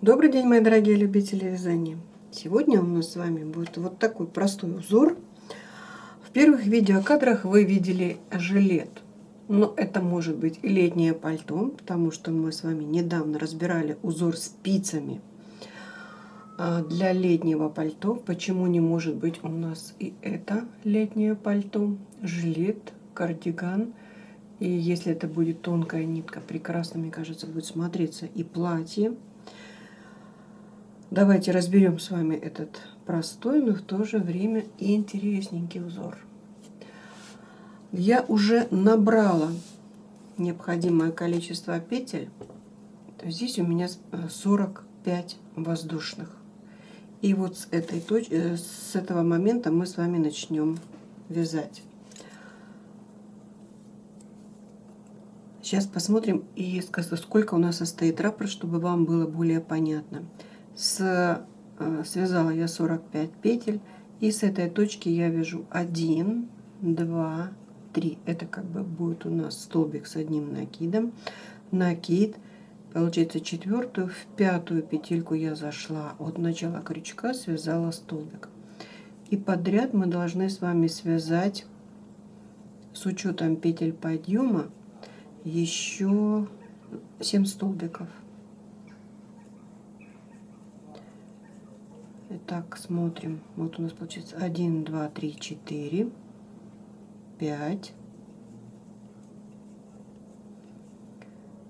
Добрый день, мои дорогие любители вязания! Сегодня у нас с вами будет вот такой простой узор. В первых видеокадрах вы видели жилет, но это может быть и летнее пальто, потому что мы с вами недавно разбирали узор спицами для летнего пальто. Почему не может быть у нас и это летнее пальто, жилет, кардиган? И если это будет тонкая нитка, прекрасно, мне кажется, будет смотреться и платье. Давайте разберем с вами этот простой, но в то же время и интересненький узор. Я уже набрала необходимое количество петель. То есть здесь у меня 45 воздушных. И вот с этого момента мы с вами начнем вязать. Сейчас посмотрим, и сколько у нас состоит раппорт, чтобы вам было более понятно. Связала я 45 петель, и с этой точки я вяжу 1, 2, 3. Это как бы будет у нас столбик с одним накидом. Накид. Получается, четвертую, в пятую петельку я зашла от начала крючка, связала столбик. И подряд мы должны с вами связать, с учетом петель подъема, еще 7 столбиков. Итак, смотрим. Вот у нас получится 1, 2, 3, 4, 5.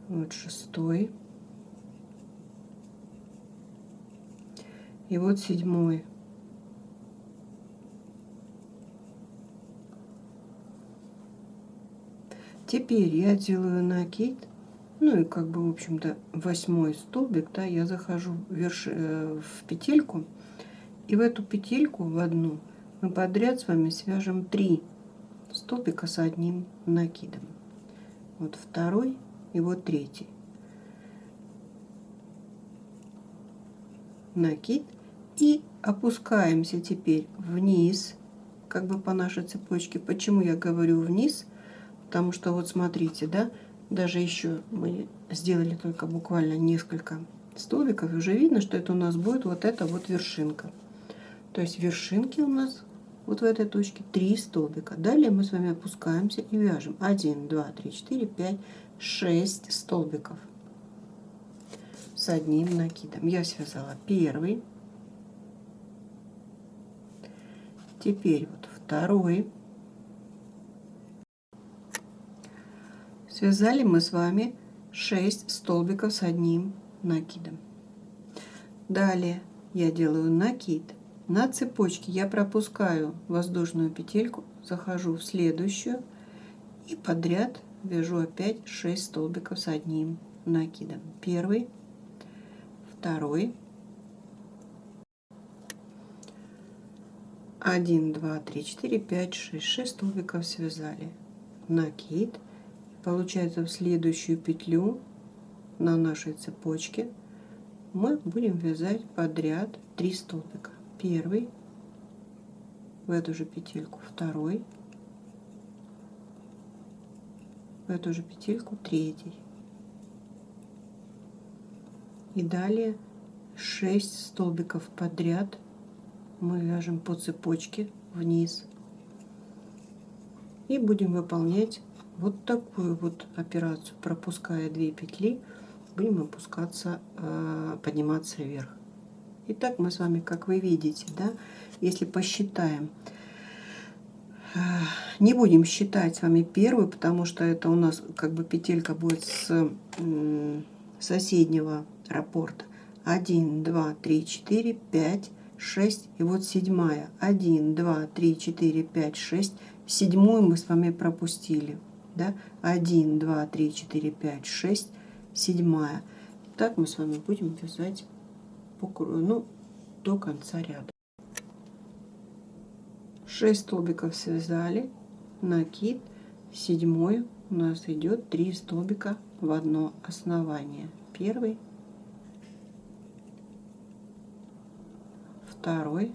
Вот шестой. И вот седьмой. Теперь я делаю накид. Ну и как бы, в общем-то, 8 столбик, да, я захожу в петельку. И в эту петельку, в одну, мы подряд с вами свяжем 3 столбика с одним накидом. Вот второй и вот третий. Накид. И опускаемся теперь вниз, как бы по нашей цепочке. Почему я говорю вниз? Потому что вот смотрите, да, даже еще мы сделали только буквально несколько столбиков, и уже видно, что это у нас будет вот эта вот вершинка. То есть вершинки у нас вот в этой точке 3 столбика. Далее мы с вами опускаемся и вяжем 1, 2, 3, 4, 5, 6 столбиков с одним накидом. Я связала первый. Теперь вот второй. Связали мы с вами 6 столбиков с одним накидом. Далее я делаю накид. На цепочке я пропускаю воздушную петельку, захожу в следующую и подряд вяжу опять 6 столбиков с одним накидом. Первый, второй, 1, 2, 3, 4, 5, 6 столбиков связали. Накид. Получается, в следующую петлю на нашей цепочке мы будем вязать подряд 3 столбика. Первый, в эту же петельку второй, в эту же петельку третий. И далее 6 столбиков подряд мы вяжем по цепочке вниз. И будем выполнять вот такую вот операцию, пропуская 2 петли, будем опускаться, подниматься вверх. Итак, мы с вами, как вы видите, да, если посчитаем, не будем считать с вами первую, потому что это у нас как бы петелька будет с соседнего раппорта. 1, 2, 3, 4, 5, 6 и вот седьмая. 1, 2, 3, 4, 5, 6. Седьмую мы с вами пропустили. Да? 1, 2, 3, 4, 5, 6, седьмая. Так мы с вами будем вязать по кругу, ну, до конца ряда. 6 столбиков связали, накид, седьмой у нас идет 3 столбика в одно основание. Первый, второй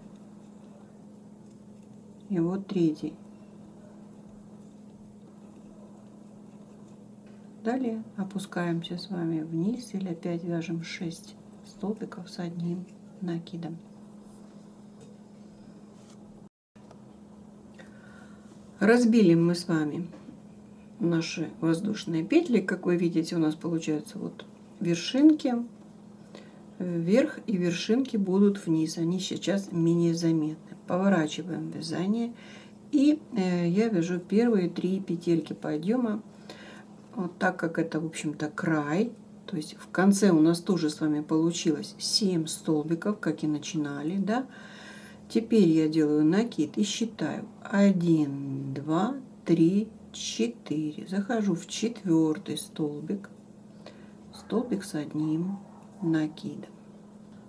и вот третий. Далее опускаемся с вами вниз или опять вяжем 6 столбиков с одним накидом. Разбили мы с вами наши воздушные петли. Как вы видите, у нас получаются вот вершинки вверх и вершинки будут вниз. Они сейчас менее заметны. Поворачиваем вязание. И я вяжу первые 3 петельки подъема. Вот так как это, в общем-то, край. То есть в конце у нас тоже с вами получилось 7 столбиков, как и начинали, да. Теперь я делаю накид и считаю 1, 2, 3, 4. Захожу в 4-й столбик. Столбик с одним накидом.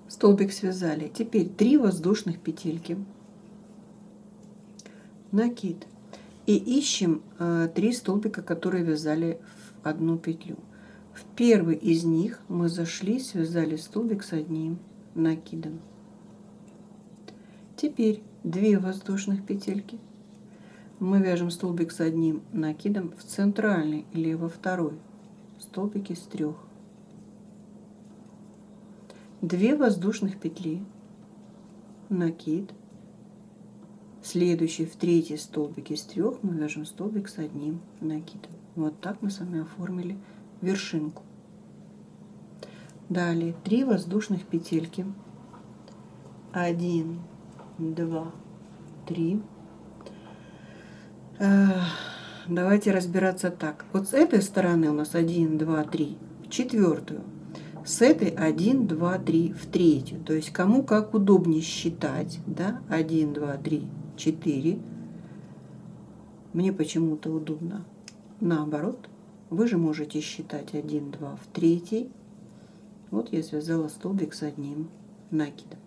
Столбик связали. Теперь 3 воздушных петельки. Накид. И ищем 3 столбика, которые вязали в одну петлю. В первый из них мы зашли, связали столбик с одним накидом. Теперь 2 воздушных петельки. Мы вяжем столбик с одним накидом в центральный или во второй столбик из 3. 2 воздушных петли, накид. Следующий в 3-й столбик из 3 мы вяжем столбик с одним накидом. Вот так мы с вами оформили вершинку. Далее 3 воздушных петельки. 1, 2, 3. Давайте разбираться так. Вот с этой стороны у нас 1, 2, 3 в 4-ю. С этой 1, 2, 3 в 3-ю. То есть кому как удобнее считать. Да? 1, 2, 3, 4. Мне почему-то удобно наоборот. Вы же можете считать 1, 2 в 3-й. Вот я связала столбик с одним накидом.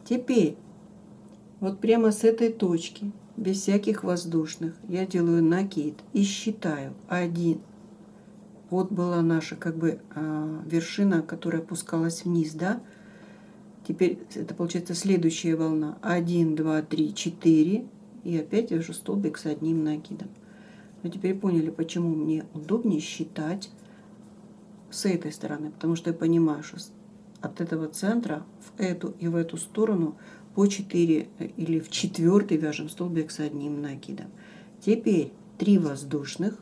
Теперь вот прямо с этой точки, без всяких воздушных, я делаю накид и считаю 1. Вот была наша как бы вершина, которая опускалась вниз, да? Теперь это получается следующая волна. 1, 2, 3, 4. И опять вяжу столбик с одним накидом. Вы теперь поняли, почему мне удобнее считать с этой стороны. Потому что я понимаю, что от этого центра в эту и в эту сторону по 4 или в 4-й вяжем столбик с одним накидом. Теперь 3 воздушных.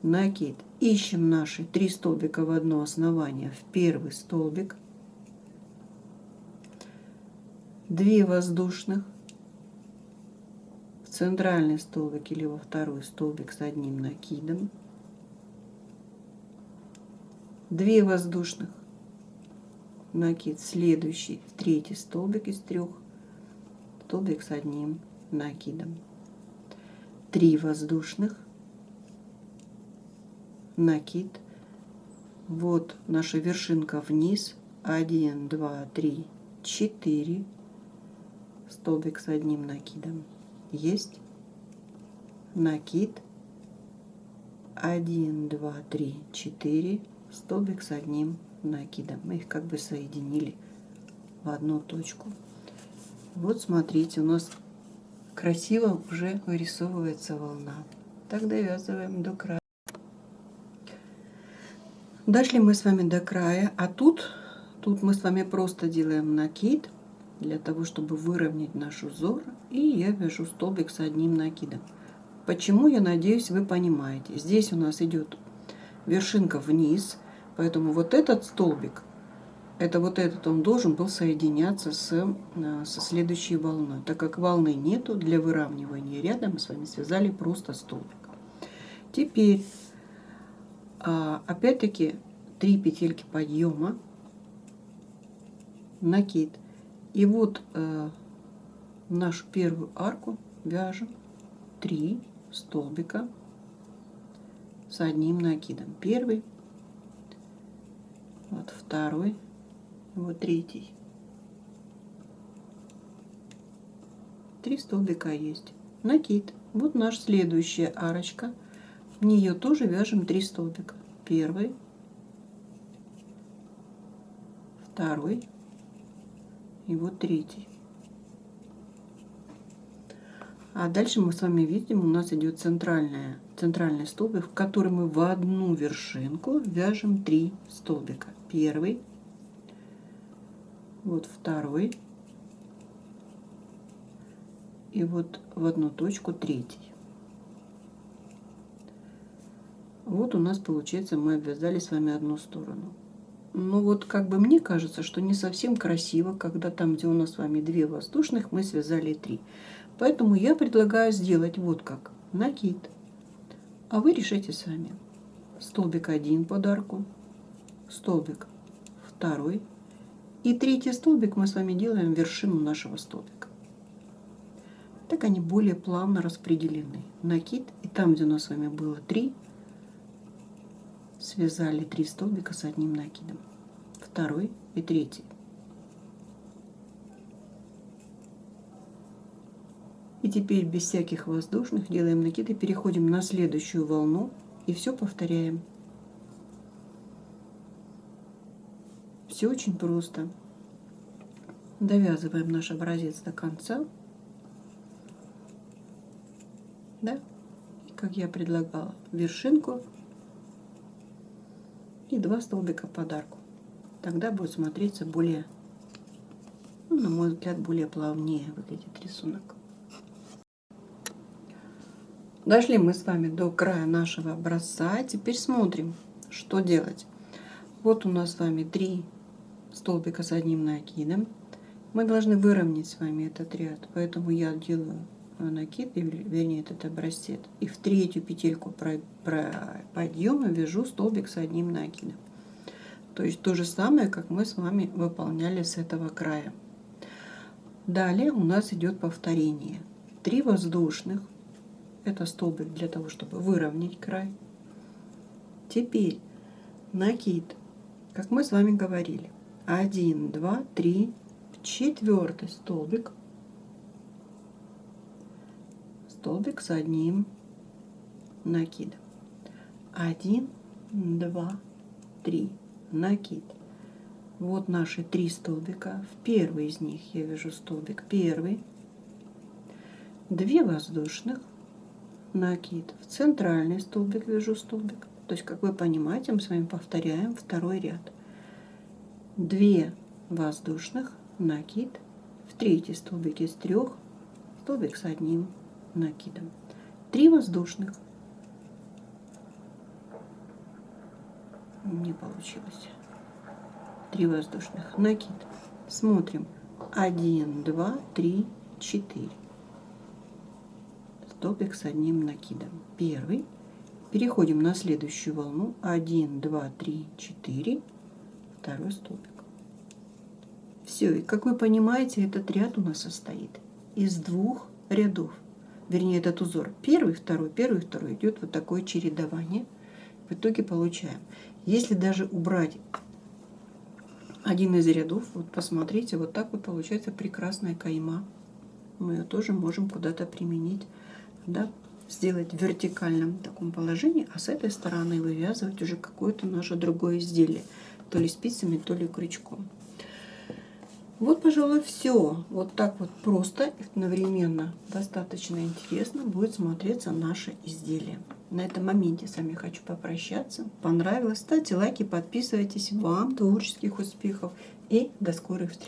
Накид. Ищем наши 3 столбика в одно основание в первый столбик. 2 воздушных в центральный столбик или во второй столбик с одним накидом. 2 воздушных, накид, следующий в 3-й столбик из 3, столбик с одним накидом. 3 воздушных, накид. Вот наша вершинка вниз. 1, 2, 3, 4. Столбик с одним накидом. Есть. Накид. 1, 2, 3, 4. Столбик с одним накидом. Мы их как бы соединили в одну точку. Вот смотрите, у нас красиво уже вырисовывается волна. Так довязываем до края. Дошли мы с вами до края, а тут мы с вами просто делаем накид для того, чтобы выровнять наш узор, и я вяжу столбик с одним накидом. Почему, я надеюсь, вы понимаете. Здесь у нас идет вершинка вниз, поэтому вот этот столбик, это вот этот, он должен был соединяться со следующей волной. Так как волны нету, для выравнивания ряда мы с вами связали просто столбик. Теперь опять-таки 3 петельки подъема, накид. И вот нашу первую арку вяжем 3 столбика с одним накидом. Первый, вот второй, вот третий. 3 столбика есть. Накид. Вот наша следующая арочка. В нее тоже вяжем 3 столбика. Первый, второй и вот третий. А дальше мы с вами видим, у нас идет центральная центральный столбик, в который мы в одну вершинку вяжем 3 столбика. Первый, вот второй, и вот в одну точку третий. Вот у нас получается, мы обвязали с вами одну сторону. Ну вот как бы мне кажется, что не совсем красиво, когда там, где у нас с вами 2 воздушных, мы связали 3. Поэтому я предлагаю сделать вот как. Накид. А вы решите сами. Столбик 1 под арку, столбик 2 и третий столбик мы с вами делаем вершину нашего столбика. Так они более плавно распределены. Накид, и там, где у нас с вами было 3, связали 3 столбика с одним накидом. Второй и третий. И теперь без всяких воздушных делаем накид и переходим на следующую волну и все повторяем. Все очень просто. Довязываем наш образец до конца. Да? И как я предлагала, вершинку и 2 столбика под арку. Тогда будет смотреться более, ну, на мой взгляд, более плавнее выглядит рисунок. Дошли мы с вами до края нашего образца. Теперь смотрим, что делать. Вот у нас с вами 3 столбика с одним накидом. Мы должны выровнять с вами этот ряд, поэтому я делаю накид, вернее этот образец, и в третью петельку подъема вяжу столбик с одним накидом. То есть то же самое, как мы с вами выполняли с этого края. Далее у нас идет повторение. 3 воздушных. Это столбик для того, чтобы выровнять край. Теперь накид, как мы с вами говорили. 1, 2, 3, 4 столбик. Столбик с одним накидом. 1, 2, 3. Накид. Вот наши 3 столбика. В первый из них я вяжу столбик первый. 2 воздушных. Накид. В центральный столбик вяжу столбик. То есть, как вы понимаете, мы с вами повторяем второй ряд. 2 воздушных. Накид. В третий столбик из 3 столбик с одним накидом. 3 воздушных. Не получилось. 3 воздушных. Накид. Смотрим. 1, 2, 3, 4. Столбик с одним накидом. Первый. Переходим на следующую волну. 1, 2, 3, 4. Второй столбик. Все. И как вы понимаете, этот ряд у нас состоит из 2 рядов. Вернее, этот узор. Первый, второй идет вот такое чередование. В итоге получаем. Если даже убрать один из рядов, вот посмотрите, вот так вот получается прекрасная кайма. Мы ее тоже можем куда-то применить, да? Сделать в вертикальном таком положении, а с этой стороны вывязывать уже какое-то наше другое изделие, то ли спицами, то ли крючком. Вот, пожалуй, все. Вот так вот просто и одновременно достаточно интересно будет смотреться наше изделие. На этом моменте с вами хочу попрощаться. Понравилось? Ставьте лайки, подписывайтесь. Вам творческих успехов и до скорых встреч.